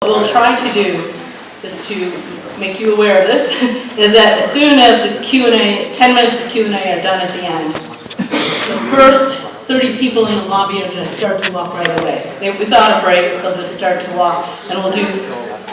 What we'll try to do, just to make you aware of this, is that as soon as the Q&A, 10 minutes of Q&A are done at the end, the first 30 people in the lobby are going to start to walk right away. Without a break, they'll just start to walk, and we'll do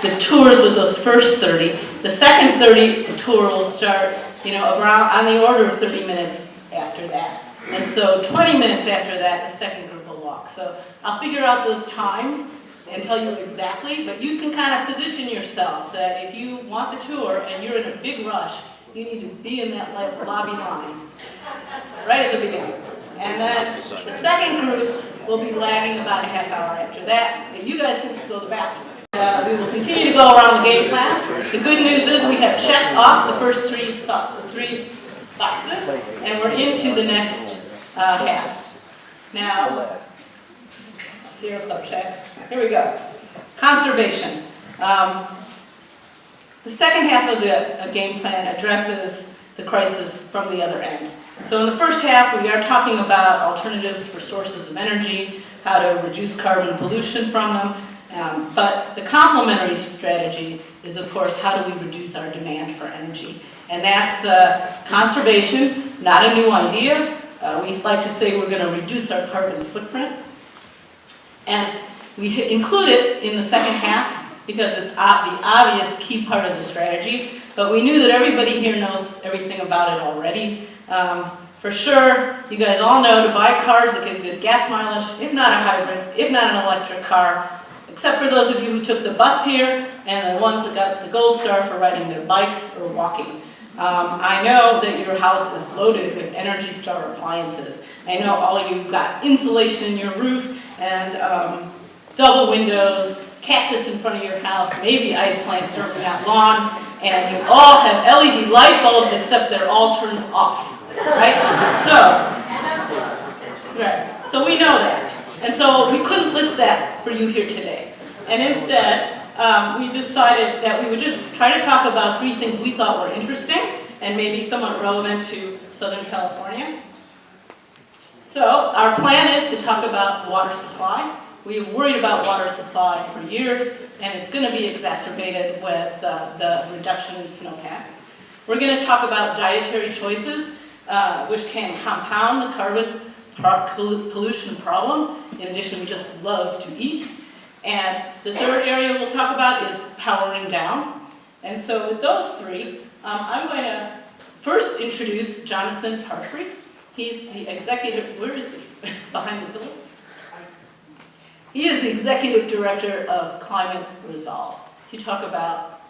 the tours with those first 30. The second 30, the tour will start, around on the order of 30 minutes after that. And so 20 minutes after that, the second group will walk. So I'll figure out those times and tell you exactly, but you can kind of position yourself that if you want the tour and you're in a big rush, you need to be in that lobby line right at the beginning. And then the second group will be lagging about a half hour after that. You guys can go to the bathroom. We will continue to go around the game plan. The good news is we have checked off the first three boxes, and we're into the next half. Now, Sierra Club check. Here we go. Conservation. The second half of the game plan addresses the crisis from the other end. So in the first half, we are talking about alternatives for sources of energy, how to reduce carbon pollution from them, but the complementary strategy is, of course, how do we reduce our demand for energy? And that's conservation, not a new idea. We like to say we're going to reduce our carbon footprint. And we include it in the second half because it's the obvious key part of the strategy, but we knew that everybody here knows everything about it already. For sure, you guys all know to buy cars that get good gas mileage, if not a hybrid, if not an electric car, except for those of you who took the bus here and the ones that got the gold star for riding their bikes or walking. I know that your house is loaded with Energy Star appliances. I know all of you got insulation in your roof and double windows, cactus in front of your house, maybe ice plants circling that lawn, and you all have LED light bulbs except they're all turned off, right? So we know that. And so we couldn't list that for you here today. And instead, we decided that we would just try to talk about three things we thought were interesting and maybe somewhat relevant to Southern California. So our plan is to talk about water supply. We've worried about water supply for years, and it's going to be exacerbated with the reduction in snowpack. We're going to talk about dietary choices, which can compound the carbon pollution problem. In addition, we just love to eat. And the third area we'll talk about is powering down. And so with those three, I'm going to first introduce Jonathan Partry. He's the executive, where is he? Behind the pillar? He is the executive director of Climate Resolve to talk about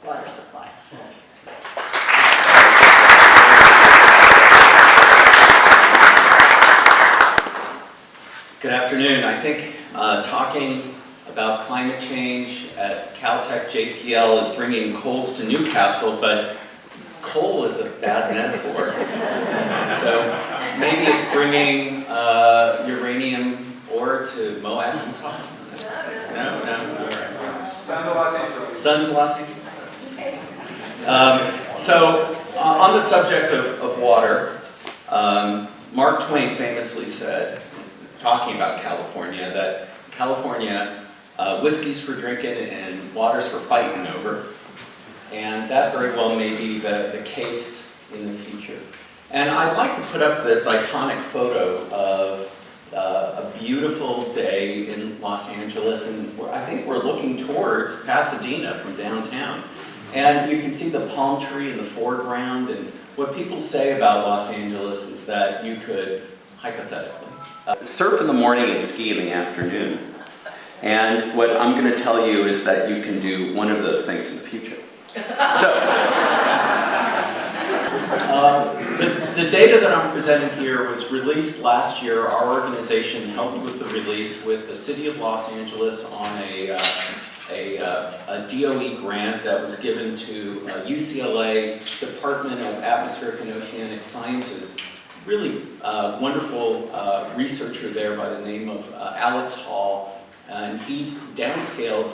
water supply. Good afternoon. I think talking about climate change at Caltech JPL is bringing coals to Newcastle, but coal is a bad metaphor. So maybe it's bringing uranium ore to Moab, Utah? No, all right. Sun to Los Angeles. Sun to Los Angeles. So on the subject of water, Mark Twain famously said, talking about California, that California, whiskey's for drinking and water's for fighting over. And that very well may be the case in the future. And I'd like to put up this iconic photo of a beautiful day in Los Angeles, and I think we're looking towards Pasadena from downtown. And you can see the palm tree in the foreground, and what people say about Los Angeles is that you could, hypothetically, surf in the morning and ski in the afternoon. And what I'm going to tell you is that you can do one of those things in the future. So, the data that I'm presenting here was released last year. Our organization helped with the release with the City of Los Angeles on a DOE grant that was given to UCLA Department of Atmospheric and Oceanic Sciences. Really wonderful researcher there by the name of Alex Hall, and he's downscaled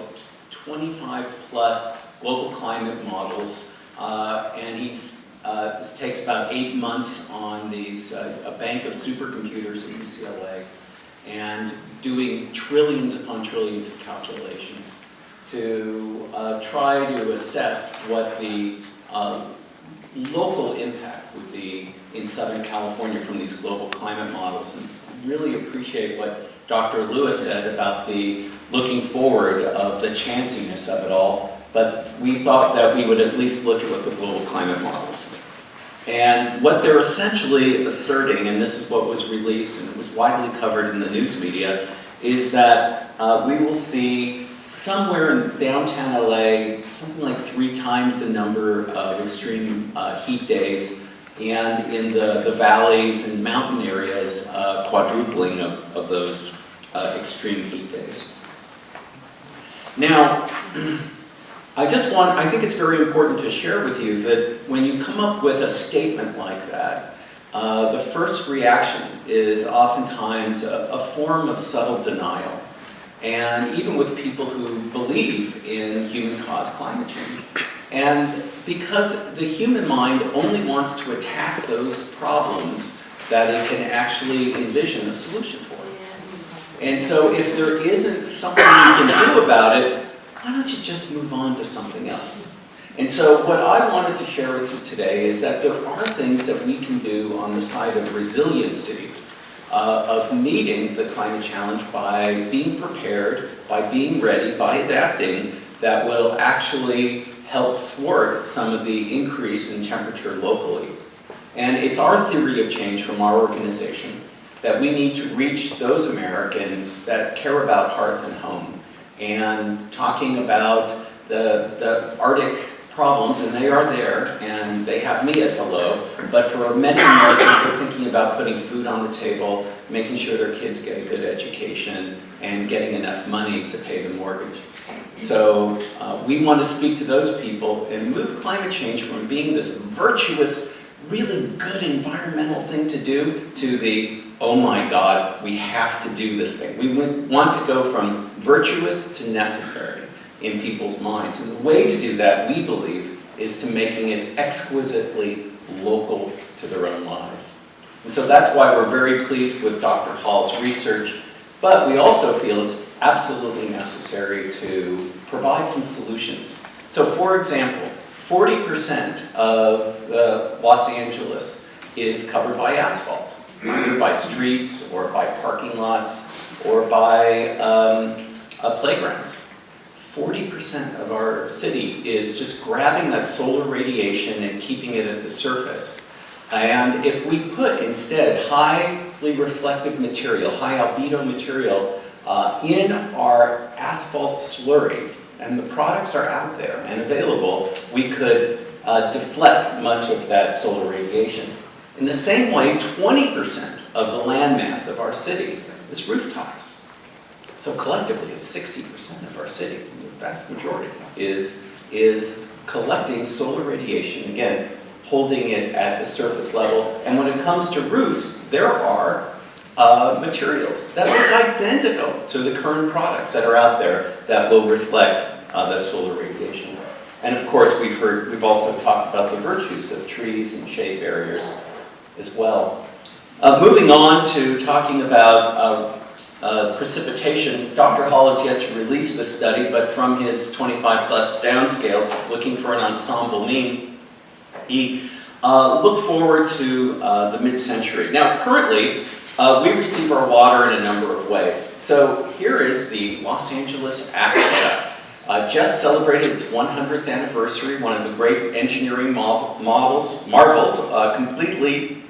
25 plus global climate models, and this takes about 8 months on these a bank of supercomputers at UCLA, and doing trillions upon trillions of calculations. to try to assess what the local impact would be in Southern California from these global climate models. And I really appreciate what Dr. Lewis said about the looking forward of the chanciness of it all, but we thought that we would at least look at what the global climate models. And what they're essentially asserting, and this is what was released and it was widely covered in the news media, is that we will see somewhere in downtown LA, something like 3 times the number of extreme heat days, and in the valleys and mountain areas, quadrupling of those extreme heat days. Now, I think it's very important to share with you that when you come up with a statement like that, the first reaction is oftentimes a form of subtle denial. And even with people who believe in human-caused climate change. And because the human mind only wants to attack those problems that it can actually envision a solution for. And so if there isn't something you can do about it, why don't you just move on to something else? And so what I wanted to share with you today is that there are things that we can do on the side of resiliency, of meeting the climate challenge by being prepared, by being ready, by adapting, that will actually help thwart some of the increase in temperature locally. And it's our theory of change from our organization that we need to reach those Americans that care about hearth and home, and talking about the Arctic problems, and they are there, and they have me at hello, but for many Americans, they're thinking about putting food on the table, making sure their kids get a good education, and getting enough money to pay the mortgage. So we want to speak to those people and move climate change from being this virtuous, really good environmental thing to do, to the, oh my God, we have to do this thing. We want to go from virtuous to necessary in people's minds. And the way to do that, we believe, is to making it exquisitely local to their own lives. And so that's why we're very pleased with Dr. Hall's research, but we also feel it's absolutely necessary to provide some solutions. So for example, 40% of Los Angeles is covered by asphalt, either by streets or by parking lots or by playgrounds. 40% of our city is just grabbing that solar radiation and keeping it at the surface. And if we put instead highly reflective material, high albedo material in our asphalt slurry, and the products are out there and available, we could deflect much of that solar radiation. In the same way, 20% of the landmass of our city is rooftops. So collectively, it's 60% of our city, the vast majority, is collecting solar radiation, again, holding it at the surface level. And when it comes to roofs, there are materials that look identical to the current products that are out there that will reflect that solar radiation. And of course, we've also talked about the virtues of trees and shade barriers as well. Moving on to talking about precipitation, Dr. Hall has yet to release this study, but from his 25 plus downscales, looking for an ensemble mean, he looked forward to the mid-century. Now, currently, we receive our water in a number of ways. So here is the Los Angeles Aqueduct. Just celebrated its 100th anniversary, one of the great engineering marvels, completely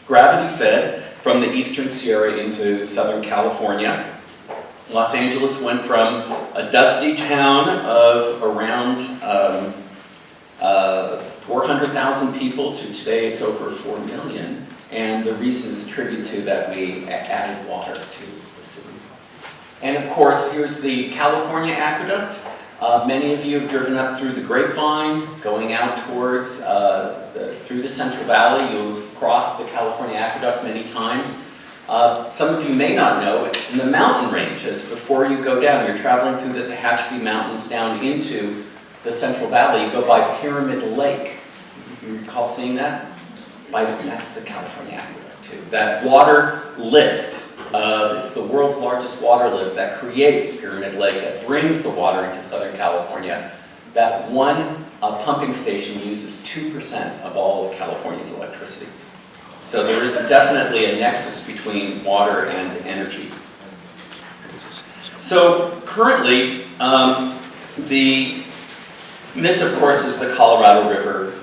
gravity-fed from the Eastern Sierra into Southern California. Los Angeles went from a dusty town of around 400,000 people to today it's over 4 million. And the reason is attributed to that we added water to the city. And of course, here's the California Aqueduct. Many of you have driven up through the Grapevine, going out towards, through the Central Valley. You've crossed the California Aqueduct many times. Some of you may not know, in the mountain ranges, before you go down, you're traveling through the Tehachapi Mountains down into the Central Valley, you go by Pyramid Lake. You recall seeing that? That's the California Aqueduct too. That water lift it's the world's largest water lift that creates Pyramid Lake, that brings the water into Southern California. That one pumping station uses 2% of all of California's electricity. So there is definitely a nexus between water and energy. So currently, this of course is the Colorado River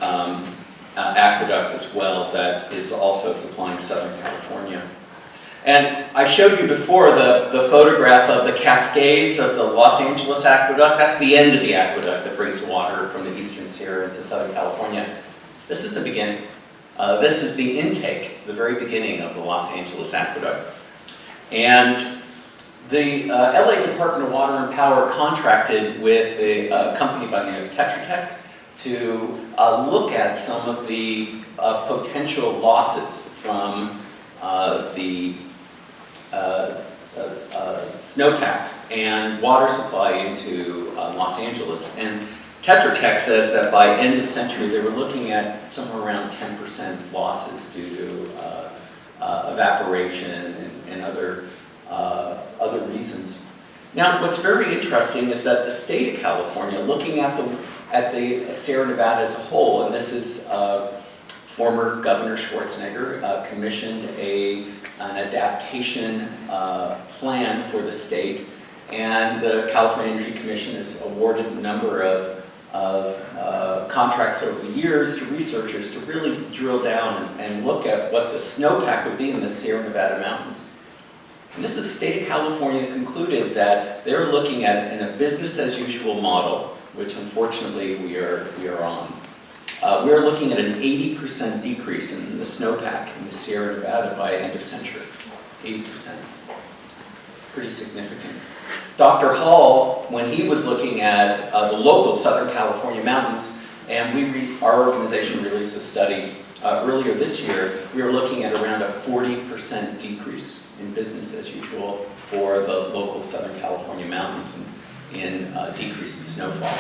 aqueduct as well that is also supplying Southern California. And I showed you before the photograph of the cascades of the Los Angeles aqueduct. That's the end of the aqueduct that brings water from the Eastern Sierra into Southern California. This is the beginning. This is the intake, the very beginning of the Los Angeles aqueduct. And the LA Department of Water and Power contracted with a company by the name of Tetra Tech to look at some of the potential losses from the snowpack and water supply into Los Angeles. And Tetra Tech says that by end of century they were looking at somewhere around 10% losses due to evaporation and other reasons. Now, what's very interesting is that the state of California, looking at the Sierra Nevada as a whole, and this is former Governor Schwarzenegger commissioned an adaptation plan for the state, and the California Energy Commission has awarded a number of contracts over the years to researchers to really drill down and look at what the snowpack would be in the Sierra Nevada mountains. And this is the state of California concluded that they're looking at in a business as usual model, which unfortunately we are on. We're looking at an 80% decrease in the snowpack in the Sierra Nevada by end of century. 80%. Pretty significant. Dr. Hall, when he was looking at the local Southern California mountains, and our organization released a study earlier this year, we were looking at around a 40% decrease in business as usual for the local Southern California mountains in decrease in snowfall.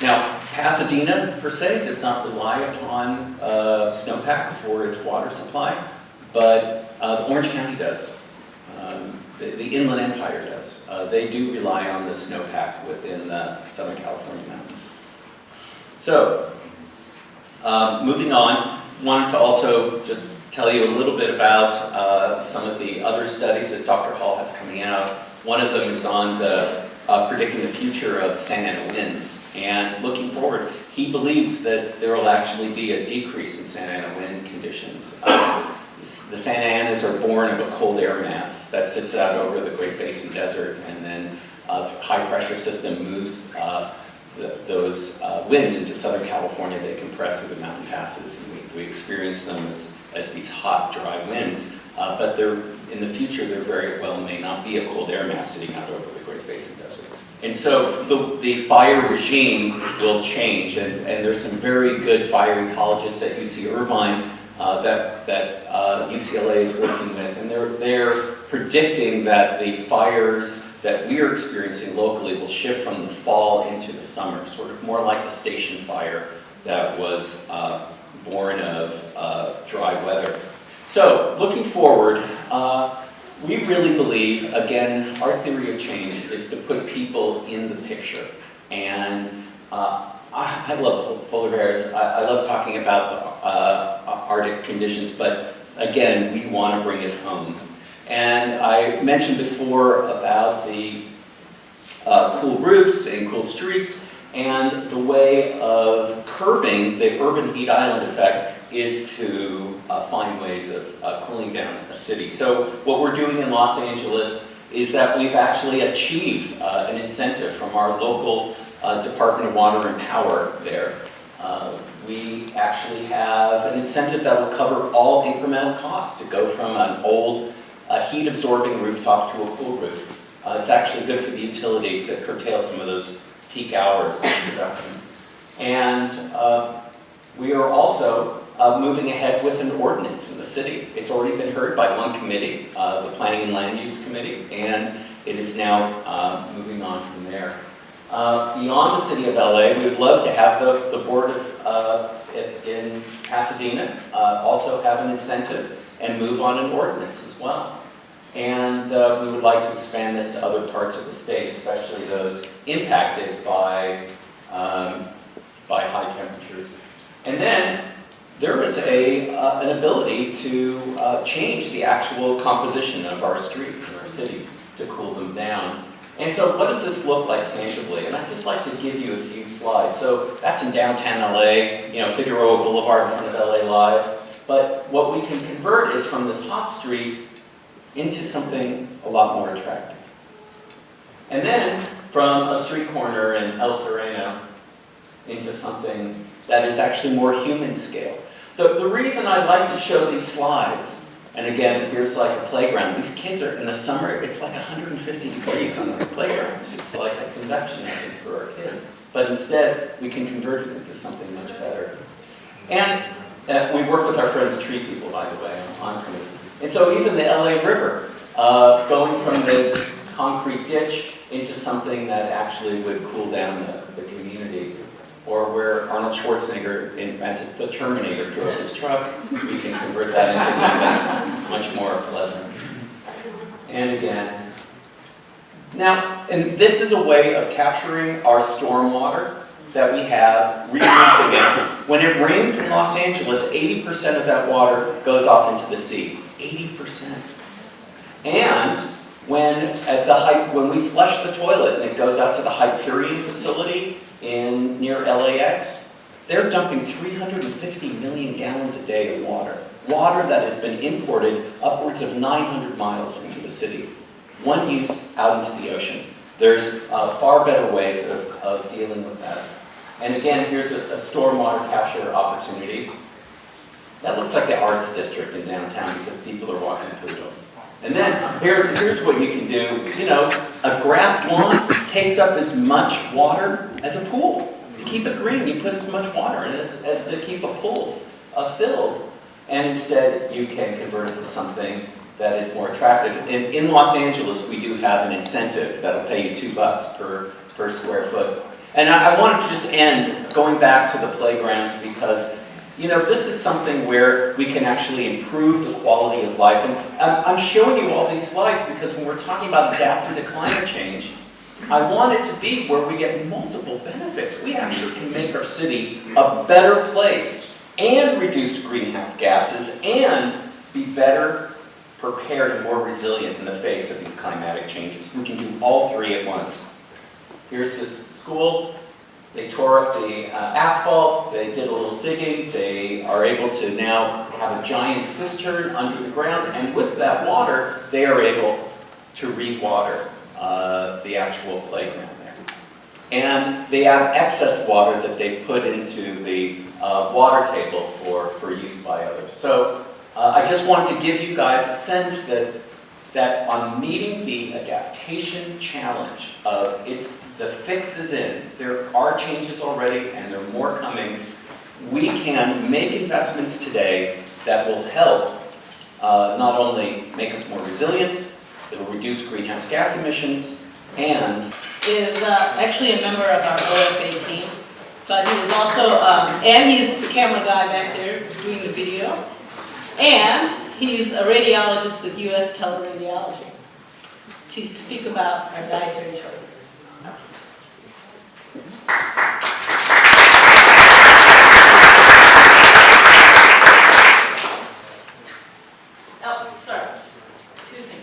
Now, Pasadena, per se, does not rely upon snowpack for its water supply, but Orange County does. The Inland Empire does. They do rely on the snowpack within the Southern California mountains. So, moving on, wanted to also just tell you a little bit about some of the other studies that Dr. Hall has coming out. One of them is on predicting the future of Santa Ana winds. And looking forward, he believes that there will actually be a decrease in Santa Ana wind conditions. The Santa Anas are born of a cold air mass that sits out over the Great Basin Desert, and then a high pressure system moves those winds into Southern California. They compress through the mountain passes, and we experience them as these hot, dry winds. But in the future, there very well may not be a cold air mass sitting out over the Great Basin Desert. And so the fire regime will change, and there's some very good fire ecologists at UC Irvine that UCLA is working with, and they're predicting that the fires that we are experiencing locally will shift from the fall into the summer, sort of more like the station fire that was born of dry weather. So, looking forward, we really believe, again, our theory of change is to put people in the picture. And I love polar bears. I love talking about the Arctic conditions, but again, we want to bring it home. And I mentioned before about the cool roofs and cool streets, and the way of curbing the urban heat island effect is to find ways of cooling down a city. So what we're doing in Los Angeles is that we've actually achieved an incentive from our local Department of Water and Power there. We actually have an incentive that will cover all incremental costs to go from an old heat-absorbing rooftop to a cool roof. It's actually good for the utility to curtail some of those peak hours of production. And we are also moving ahead with an ordinance in the city. It's already been heard by one committee, the Planning and Land Use Committee, and it is now moving on from there. Beyond the city of LA, we would love to have the board in Pasadena also have an incentive and move on an ordinance as well. And we would like to expand this to other parts of the state, especially those impacted by high temperatures. And then there is an ability to change the actual composition of our streets and our cities to cool them down. And so what does this look like tangibly? And I'd just like to give you a few slides. So that's in downtown LA, Figueroa Boulevard in front of LA Live. But what we can convert is from this hot street into something a lot more attractive. And then from a street corner in El Sereno into something that is actually more human scale. The reason I like to show these slides, and again, here's like a playground. These kids are, in the summer, it's like 150 degrees on those playgrounds. It's like a convection oven for our kids. But instead, we can convert it into something much better. And we work with our friends Tree People, by the way, on some of this. And so even the LA River, going from this concrete ditch into something that actually would cool down the community. Or where Arnold Schwarzenegger, as the Terminator, drove his truck, we can convert that into something much more pleasant. And again. Now, and this is a way of capturing our stormwater that we have, reusing it. When it rains in Los Angeles, 80% of that water goes off into the sea. 80%. And when we flush the toilet and it goes out to the Hyperion facility near LAX, they're dumping 350 million gallons a day of water. Water that has been imported upwards of 900 miles into the city. One use out into the ocean. There's far better ways of dealing with that. And again, here's a stormwater capture opportunity. That looks like the arts district in downtown because people are watching poodles. And then here's what you can do. A grass lawn takes up as much water as a pool. To keep it green, you put as much water in it as to keep a pool filled. And instead, you can convert it to something that is more attractive. In Los Angeles, we do have an incentive that'll pay you $2 per square foot. And I wanted to just end going back to the playgrounds because this is something where we can actually improve the quality of life. And I'm showing you all these slides because when we're talking about adapting to climate change, I want it to be where we get multiple benefits. We actually can make our city a better place and reduce greenhouse gases and be better prepared and more resilient in the face of these climatic changes. We can do all three at once. Here's this school. They tore up the asphalt, they did a little digging, they are able to now have a giant cistern under the ground, and with that water, they are able to re-water the actual playground there. And they have excess water that they put into the water table for use by others. So I just want to give you guys a sense that on meeting the adaptation challenge of the fix is in. There are changes already, and there are more coming. We can make investments today that will help not only make us more resilient, it'll reduce greenhouse gas emissions, and is actually a member of our OFA team, but he is also, and he's the camera guy back there doing the video, and he's a radiologist with US Teleradiology to speak about our dietary choices. Oh, sorry. Excuse me.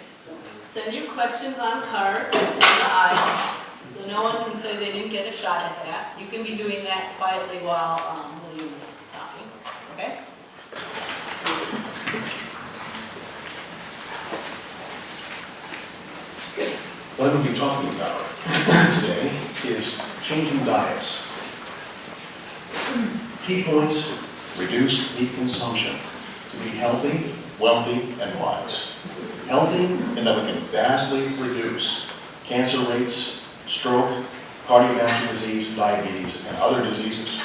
Send your questions on cards in the aisle, so no one can say they didn't get a shot at that. You can be doing that quietly while William is talking. Okay? What we'll be talking about today is changing diets. Key points: reduce meat consumption to be healthy, wealthy, and wise. Healthy in that we can vastly reduce cancer rates, stroke, cardiovascular disease, diabetes, and other diseases.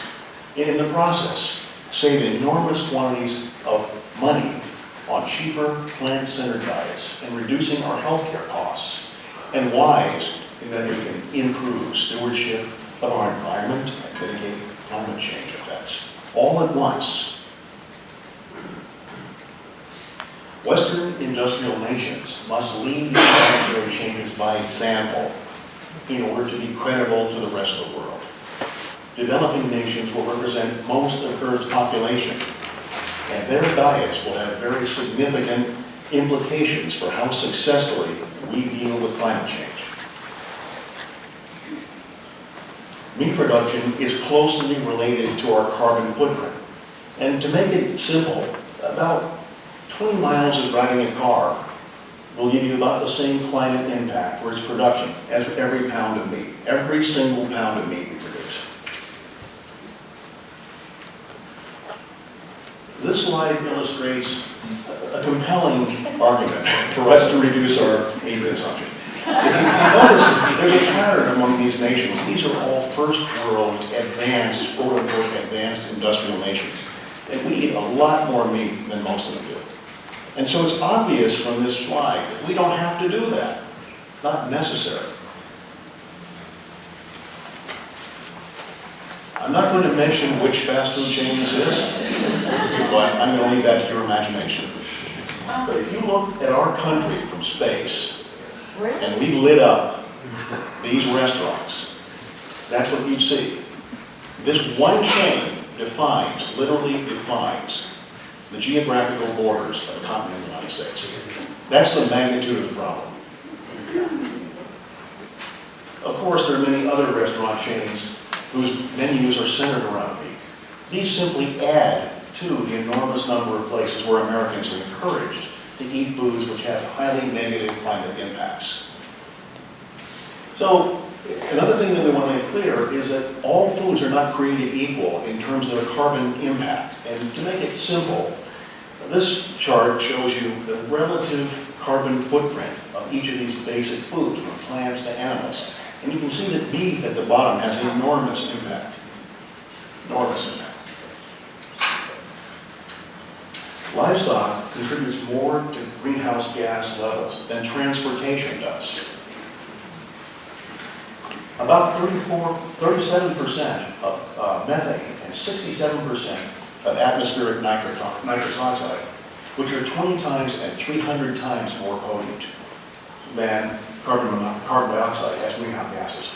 And in the process, save enormous quantities of money on cheaper, plant-centered diets and reducing our healthcare costs. And wise in that we can improve stewardship of our environment and mitigate climate change effects all at once. Western industrial nations must lead planetary changes by example in order to be credible to the rest of the world. Developing nations will represent most of Earth's population, and their diets will have very significant implications for how successfully we deal with climate change. Meat production is closely related to our carbon footprint. And to make it simple, about 20 miles of driving a car will give you about the same climate impact for its production as for every pound of meat, every single pound of meat we produce. This slide illustrates a compelling argument for us to reduce our meat consumption. If you notice, there's a pattern among these nations. These are all first world advanced, quote-unquote, advanced industrial nations. And we eat a lot more meat than most of them do. And so it's obvious from this slide that we don't have to do that. Not necessary. I'm not going to mention which fast food chain this is, but I'm going to leave that to your imagination. But if you look at our country from space, and we lit up these restaurants, that's what you'd see. This one chain defines, literally defines, the geographical borders of the continental United States. That's the magnitude of the problem. Of course, there are many other restaurant chains whose menus are centered around meat. These simply add to the enormous number of places where Americans are encouraged to eat foods which have highly negative climate impacts. So, another thing that we want to make clear is that all foods are not created equal in terms of their carbon impact. And to make it simple, this chart shows you the relative carbon footprint of each of these basic foods, from plants to animals. And you can see that beef at the bottom has an enormous impact. Enormous impact. Livestock contributes more to greenhouse gas levels than transportation does. About 37% of methane and 67% of atmospheric nitrous oxide, which are 20 times and 300 times more potent than carbon dioxide as greenhouse gases.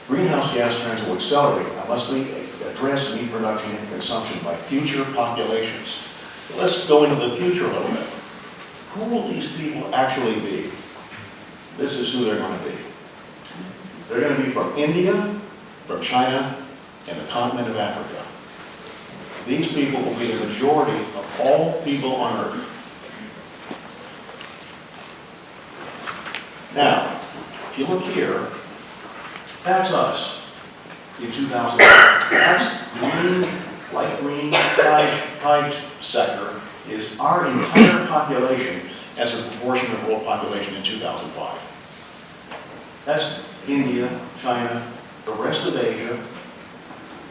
Greenhouse gas trends will accelerate unless we address meat production and consumption by future populations. So let's go into the future a little bit. Who will these people actually be? This is who they're going to be. They're going to be from India, from China, and the continent of Africa. These people will be the majority of all people on Earth. Now, if you look here, that's us in 2000. That's green, light green, pie sector is our entire population as a proportion of world population in 2005. That's India, China, the rest of Asia,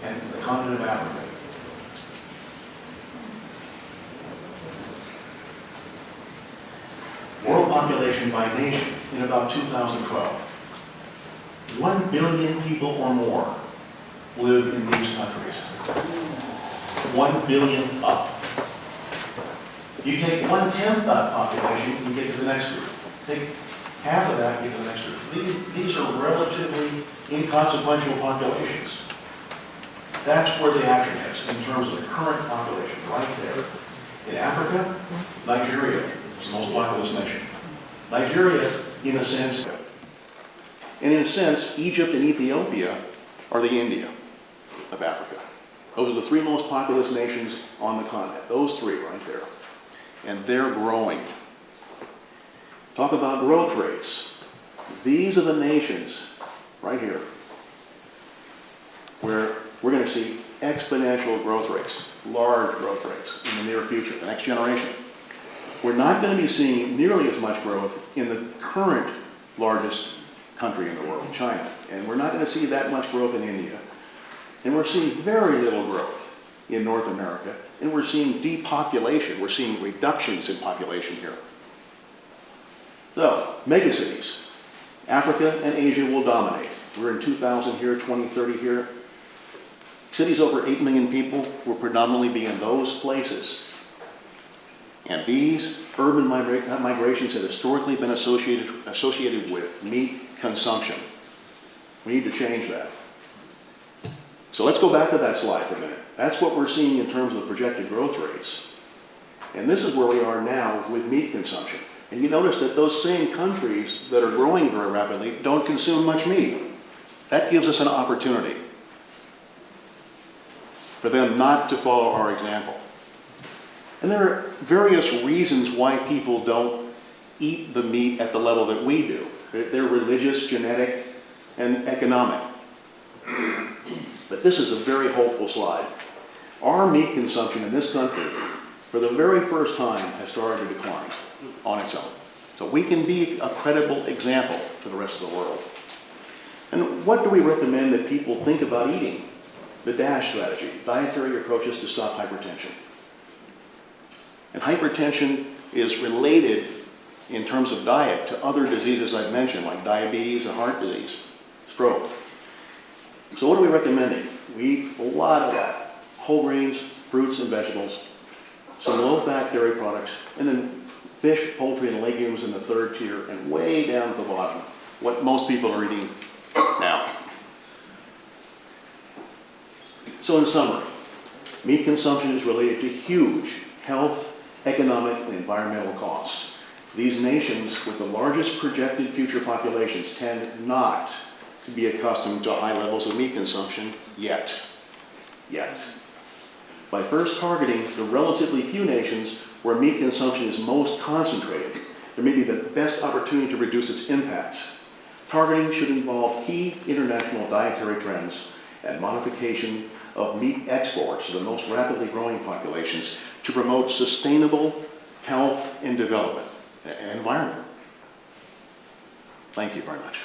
and the continent of Africa. World population by nation in about 2012. 1 billion people or more live in these countries. 1 billion up. You take 1/10 of that population, you get to the next group. Take half of that, you get to the next group. These are relatively inconsequential populations. That's where the action is in terms of the current population, right there. In Africa, Nigeria is the most populous nation. Nigeria, in a sense, and in a sense, Egypt and Ethiopia are the India of Africa. Those are the three most populous nations on the continent. Those three right there. And they're growing. Talk about growth rates. These are the nations, right here, where we're going to see exponential growth rates, large growth rates in the near future, the next generation. We're not going to be seeing nearly as much growth in the current largest country in the world, China. And we're not going to see that much growth in India. And we're seeing very little growth in North America. And we're seeing depopulation. We're seeing reductions in population here. So, megacities. Africa and Asia will dominate. We're in 2000 here, 2030 here. Cities over 8 million people will predominantly be in those places. And these urban migrations have historically been associated with meat consumption. We need to change that. So let's go back to that slide for a minute. That's what we're seeing in terms of the projected growth rates. And this is where we are now with meat consumption. And you notice that those same countries that are growing very rapidly don't consume much meat. That gives us an opportunity for them not to follow our example. And there are various reasons why people don't eat the meat at the level that we do. They're religious, genetic, and economic. But this is a very hopeful slide. Our meat consumption in this country, for the very first time, has started to decline on its own. So we can be a credible example to the rest of the world. And what do we recommend that people think about eating? The DASH strategy, dietary approaches to stop hypertension. And hypertension is related in terms of diet to other diseases I've mentioned, like diabetes and heart disease, stroke. So what are we recommending? We eat a lot of that. Whole grains, fruits and vegetables, some low-fat dairy products, and then fish, poultry, and legumes in the third tier, and way down at the bottom, what most people are eating now. So in summary, meat consumption is related to huge health, economic, and environmental costs. These nations with the largest projected future populations tend not to be accustomed to high levels of meat consumption yet. By first targeting the relatively few nations where meat consumption is most concentrated, there may be the best opportunity to reduce its impacts. Targeting should involve key international dietary trends and modification of meat exports to the most rapidly growing populations to promote sustainable health and development and environment. Thank you very much.